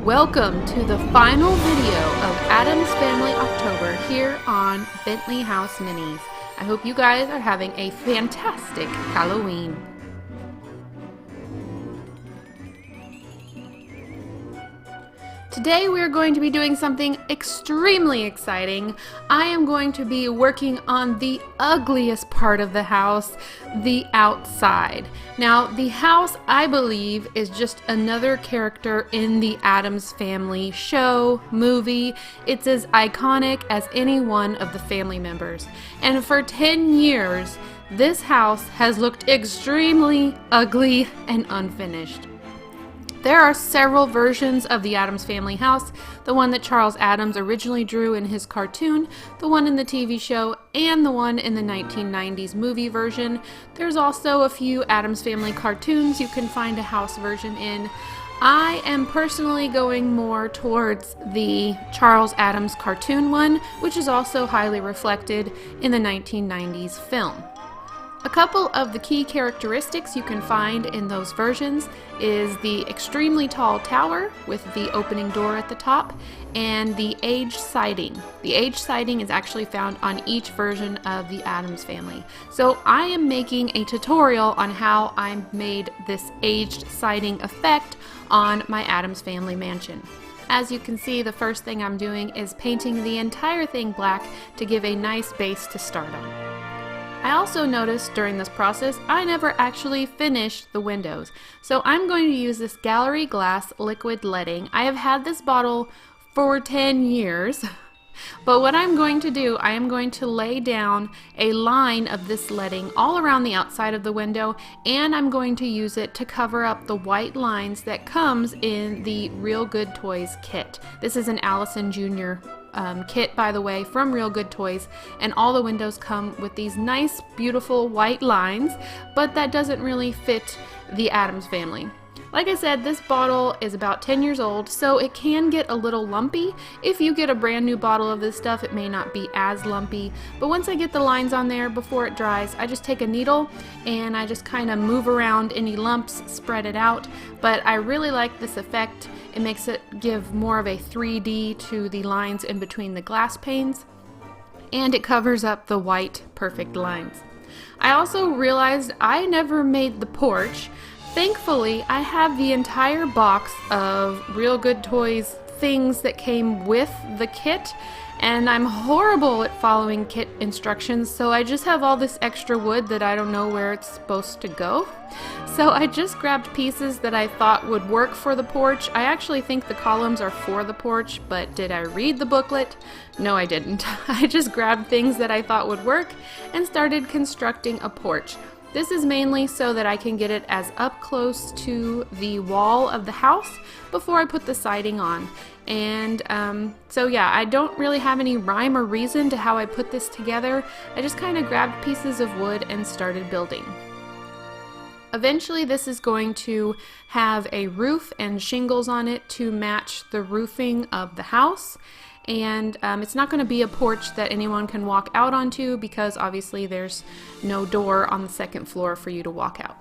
Welcome to the final video of Addams Family October here on Bentley House Minis. I hope you guys are having a fantastic Halloween. Today we are going to be doing something extremely exciting. I am going to be working on the ugliest part of the house, the outside. Now, the house, I believe, is just another character in the Addams Family show, movie. It's as iconic as any one of the family members. And for 10 years, this house has looked extremely ugly and unfinished. There are several versions of the Addams Family house, the one that Charles Addams originally drew in his cartoon, the one in the TV show, and the one in the 1990s movie version. There's also a few Addams Family cartoons you can find a house version in. I am personally going more towards the Charles Addams cartoon one, which is also highly reflected in the 1990s film. A couple of the key characteristics you can find in those versions is the extremely tall tower with the opening door at the top and the aged siding. The aged siding is actually found on each version of the Addams Family. So I am making a tutorial on how I made this aged siding effect on my Addams Family mansion. As you can see, the first thing I'm doing is painting the entire thing black to give a nice base to start on. I also noticed during this process I never actually finished the windows, so I'm going to use this gallery glass liquid leading. I have had this bottle for 10 years, but what I'm going to do, I am going to lay down a line of this leading all around the outside of the window, and I'm going to use it to cover up the white lines that comes in the Real Good Toys kit. This is an Allison Jr. Kit, by the way, from Real Good Toys, and all the windows come with these nice, beautiful white lines, but that doesn't really fit the Addams Family. Like I said, this bottle is about 10 years old, so it can get a little lumpy. If you get a brand new bottle of this stuff, it may not be as lumpy, but once I get the lines on there before it dries, I just take a needle and I just kind of move around any lumps, spread it out. But I really like this effect. It makes it give more of a 3D to the lines in between the glass panes, and it covers up the white perfect lines. I also realized I never made the porch. Thankfully, I have the entire box of Real Good Toys things that came with the kit, and I'm horrible at following kit instructions, so I just have all this extra wood that I don't know where it's supposed to go. So I just grabbed pieces that I thought would work for the porch. I actually think the columns are for the porch, but did I read the booklet? No, I didn't. I just grabbed things that I thought would work and started constructing a porch. This is mainly so that I can get it as up close to the wall of the house before I put the siding on. And so yeah, I don't really have any rhyme or reason to how I put this together. I just kind of grabbed pieces of wood and started building. Eventually this is going to have a roof and shingles on it to match the roofing of the house. And it's not going to be a porch that anyone can walk out onto because obviously there's no door on the second floor for you to walk out.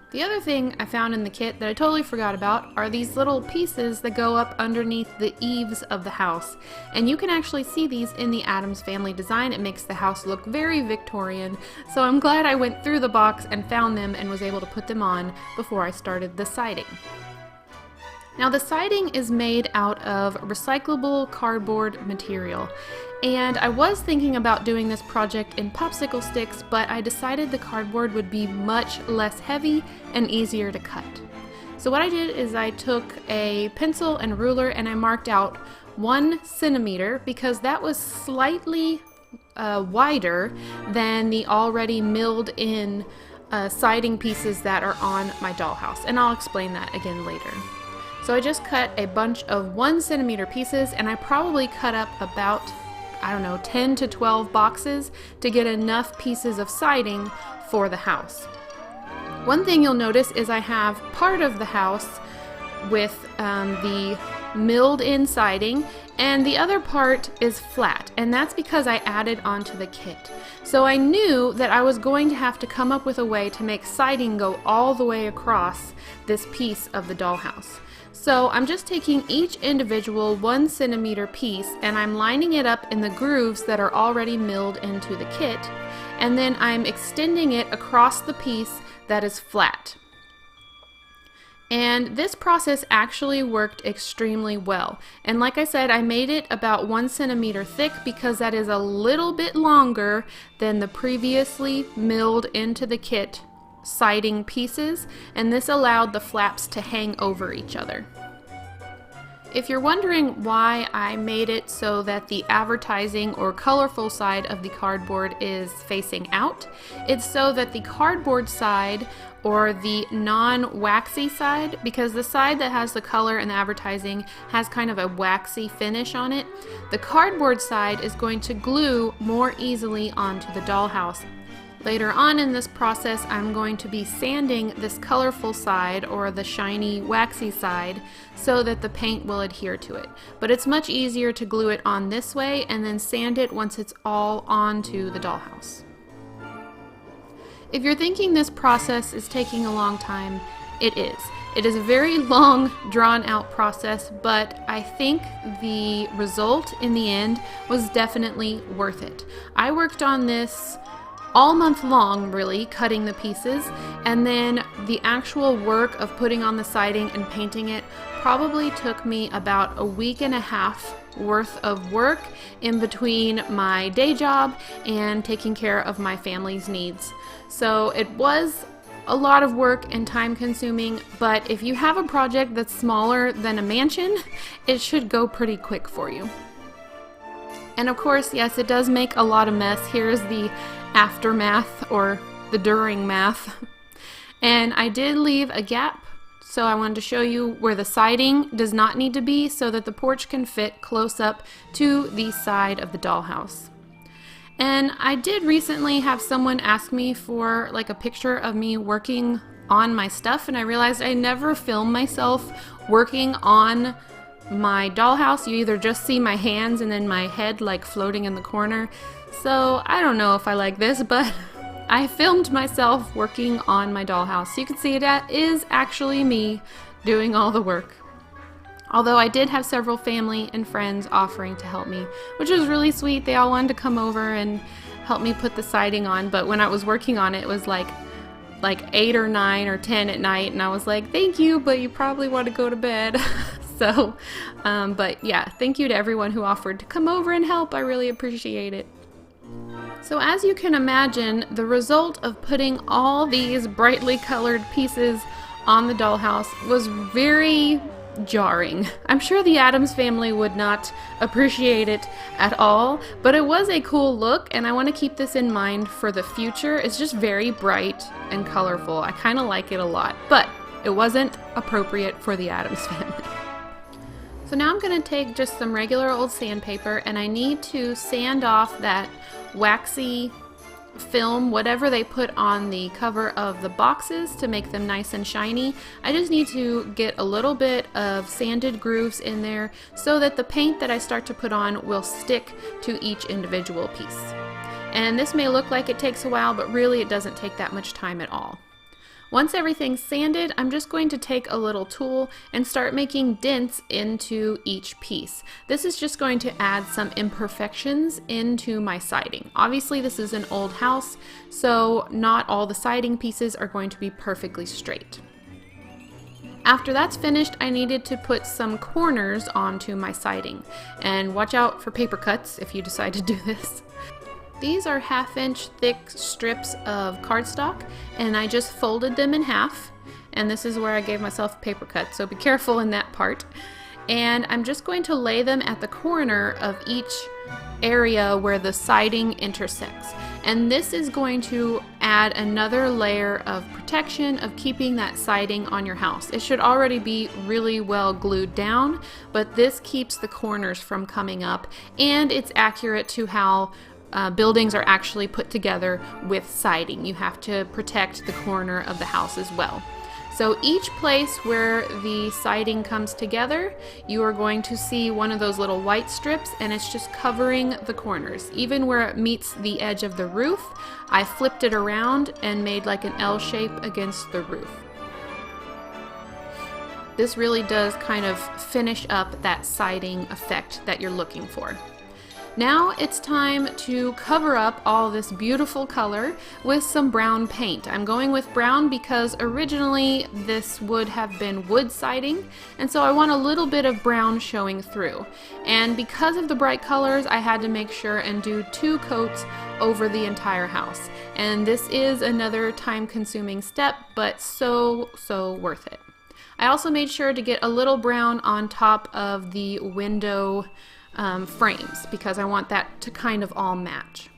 The other thing I found in the kit that I totally forgot about are these little pieces that go up underneath the eaves of the house. And you can actually see these in the Addams Family design. It makes the house look very Victorian. So I'm glad I went through the box and found them and was able to put them on before I started the siding. Now the siding is made out of recyclable cardboard material, and I was thinking about doing this project in popsicle sticks, but I decided the cardboard would be much less heavy and easier to cut. So what I did is I took a pencil and ruler and I marked out 1 centimeter because that was slightly wider than the already milled in siding pieces that are on my dollhouse, and I'll explain that again later. So I just cut a bunch of 1 centimeter pieces, and I probably cut up about, I don't know, 10 to 12 boxes to get enough pieces of siding for the house. One thing you'll notice is I have part of the house with the milled in siding, and the other part is flat, and that's because I added onto the kit. So I knew that I was going to have to come up with a way to make siding go all the way across this piece of the dollhouse. So I'm just taking each individual 1 centimeter piece and I'm lining it up in the grooves that are already milled into the kit, and then I'm extending it across the piece that is flat. And this process actually worked extremely well. And like I said, I made it about 1 centimeter thick because that is a little bit longer than the previously milled into the kit siding pieces, and this allowed the flaps to hang over each other. If you're wondering why I made it so that the advertising or colorful side of the cardboard is facing out, it's so that the cardboard side, or the non-waxy side, because the side that has the color and the advertising has kind of a waxy finish on it, the cardboard side is going to glue more easily onto the dollhouse. Later on in this process, I'm going to be sanding this colorful side, or the shiny waxy side, so that the paint will adhere to it. But it's much easier to glue it on this way and then sand it once it's all onto the dollhouse. If you're thinking this process is taking a long time, it is. It is a very long, drawn-out process, but I think the result in the end was definitely worth it. I worked on this all month long, really, cutting the pieces, and then the actual work of putting on the siding and painting it probably took me about a week and a half worth of work in between my day job and taking care of my family's needs. So it was a lot of work and time consuming, but if you have a project that's smaller than a mansion, it should go pretty quick for you. And of course, yes, it does make a lot of mess. Here's the aftermath, or the during math. And I did leave a gap, so I wanted to show you where the siding does not need to be so that the porch can fit close up to the side of the dollhouse. And I did recently have someone ask me for like a picture of me working on my stuff, and I realized I never film myself working on my dollhouse. You either just see my hands and then my head like floating in the corner. So I don't know if I like this, but I filmed myself working on my dollhouse. So you can see that is actually me doing all the work. Although I did have several family and friends offering to help me, which was really sweet. They all wanted to come over and help me put the siding on, but when I was working on it, it was like 8 or 9 or 10 at night, and I was like, thank you, but you probably want to go to bed. So, but yeah, thank you to everyone who offered to come over and help. I really appreciate it. So as you can imagine, the result of putting all these brightly colored pieces on the dollhouse was very jarring. I'm sure the Addams family would not appreciate it at all, but it was a cool look, and I want to keep this in mind for the future. It's just very bright and colorful. I kind of like it a lot, but it wasn't appropriate for the Addams family. So now I'm going to take just some regular old sandpaper, and I need to sand off that waxy film, whatever they put on the cover of the boxes to make them nice and shiny. I just need to get a little bit of sanded grooves in there so that the paint that I start to put on will stick to each individual piece. And this may look like it takes a while, but really it doesn't take that much time at all. Once everything's sanded, I'm just going to take a little tool and start making dents into each piece. This is just going to add some imperfections into my siding. Obviously, this is an old house, so not all the siding pieces are going to be perfectly straight. After that's finished, I needed to put some corners onto my siding. And watch out for paper cuts if you decide to do this. These are 1/2 inch thick strips of cardstock, and I just folded them in half, and this is where I gave myself a paper cut, so be careful in that part. And I'm just going to lay them at the corner of each area where the siding intersects. And this is going to add another layer of protection of keeping that siding on your house. It should already be really well glued down, but this keeps the corners from coming up, and it's accurate to how buildings are actually put together with siding. You have to protect the corner of the house as well. So each place where the siding comes together, you are going to see one of those little white strips, and it's just covering the corners. Even where it meets the edge of the roof, I flipped it around and made like an L shape against the roof. This really does kind of finish up that siding effect that you're looking for. Now it's time to cover up all this beautiful color with some brown paint. I'm going with brown because originally this would have been wood siding, and so I want a little bit of brown showing through. And because of the bright colors, I had to make sure and do 2 coats over the entire house. And this is another time-consuming step, but so worth it. I also made sure to get a little brown on top of the window frames because I want that to kind of all match.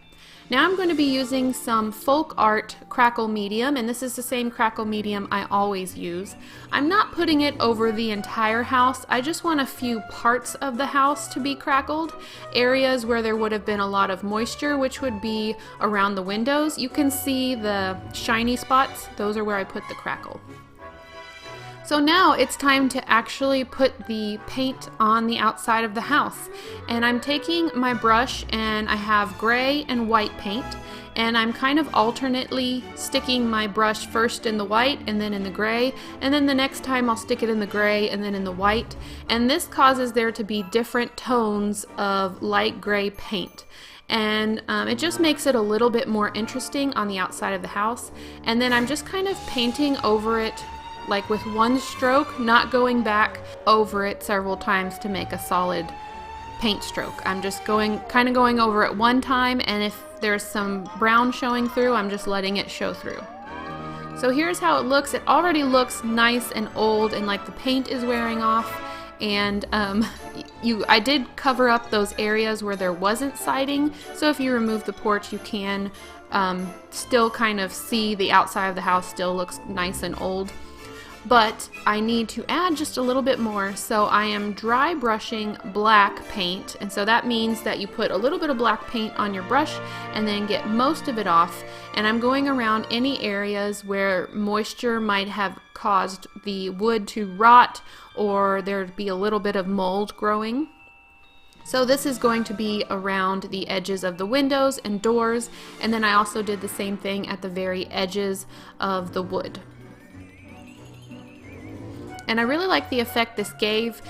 Now I'm going to be using some folk art crackle medium, and this is the same crackle medium I always use. I'm not putting it over the entire house. I just want a few parts of the house to be crackled, areas where there would have been a lot of moisture, which would be around the windows. You can see the shiny spots. Those are where I put the crackle. So now it's time to actually put the paint on the outside of the house. And I'm taking my brush, and I have gray and white paint, and I'm kind of alternately sticking my brush first in the white and then in the gray, and then the next time I'll stick it in the gray and then in the white. And this causes there to be different tones of light gray paint. And it just makes it a little bit more interesting on the outside of the house. And then I'm just kind of painting over it like with one stroke, not going back over it several times to make a solid paint stroke. I'm just kind of going over it one time, and if there's some brown showing through, I'm just letting it show through. So here's how it looks. It already looks nice and old, and like the paint is wearing off. And I did cover up those areas where there wasn't siding, so if you remove the porch, you can still kind of see the outside of the house still looks nice and old. But I need to add just a little bit more, so I am dry brushing black paint, and so that means that you put a little bit of black paint on your brush and then get most of it off, and I'm going around any areas where moisture might have caused the wood to rot or there'd be a little bit of mold growing. So this is going to be around the edges of the windows and doors, and then I also did the same thing at the very edges of the wood. And I really like the effect this gave.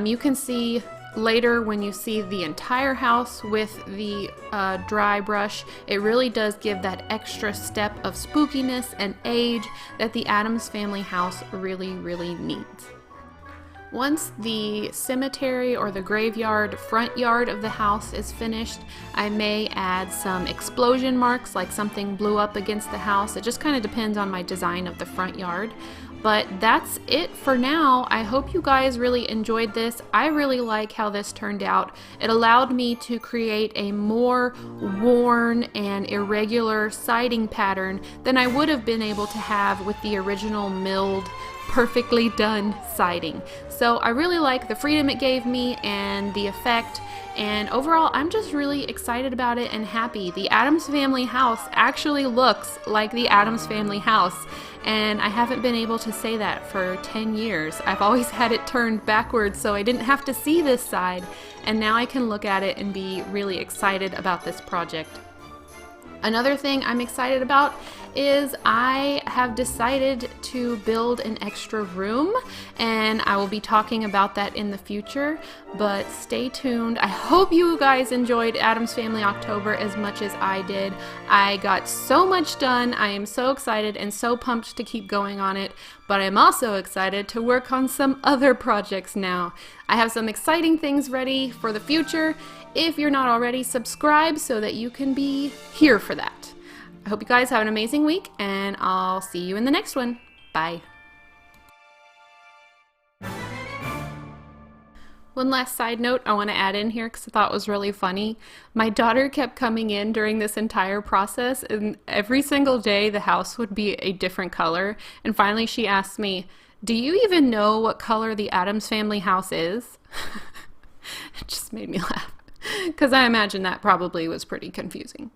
You can see later when you see the entire house with the dry brush, it really does give that extra step of spookiness and age that the Addams family house really needs. Once the cemetery or the graveyard front yard of the house is finished, I may add some explosion marks, like something blew up against the house. It just kind of depends on my design of the front yard. But that's it for now. I hope you guys really enjoyed this. I really like how this turned out. It allowed me to create a more worn and irregular siding pattern than I would have been able to have with the original milled, perfectly done siding. So I really like the freedom it gave me and the effect. And overall, I'm just really excited about it and happy. The Addams family house actually looks like the Addams family house. And I haven't been able to say that for 10 years. I've always had it turned backwards so I didn't have to see this side. And now I can look at it and be really excited about this project. Another thing I'm excited about is I have decided to build an extra room, and I will be talking about that in the future, but stay tuned. I hope you guys enjoyed Addams Family October as much as I did. I got so much done. I am so excited and so pumped to keep going on it, but I'm also excited to work on some other projects now. I have some exciting things ready for the future. If you're not already, subscribe so that you can be here for that. I hope you guys have an amazing week, and I'll see you in the next one. Bye. One last side note I want to add in here because I thought it was really funny. My daughter kept coming in during this entire process, and every single day the house would be a different color. And finally she asked me, "Do you even know what color the Addams family house is?" It just made me laugh because I imagine that probably was pretty confusing.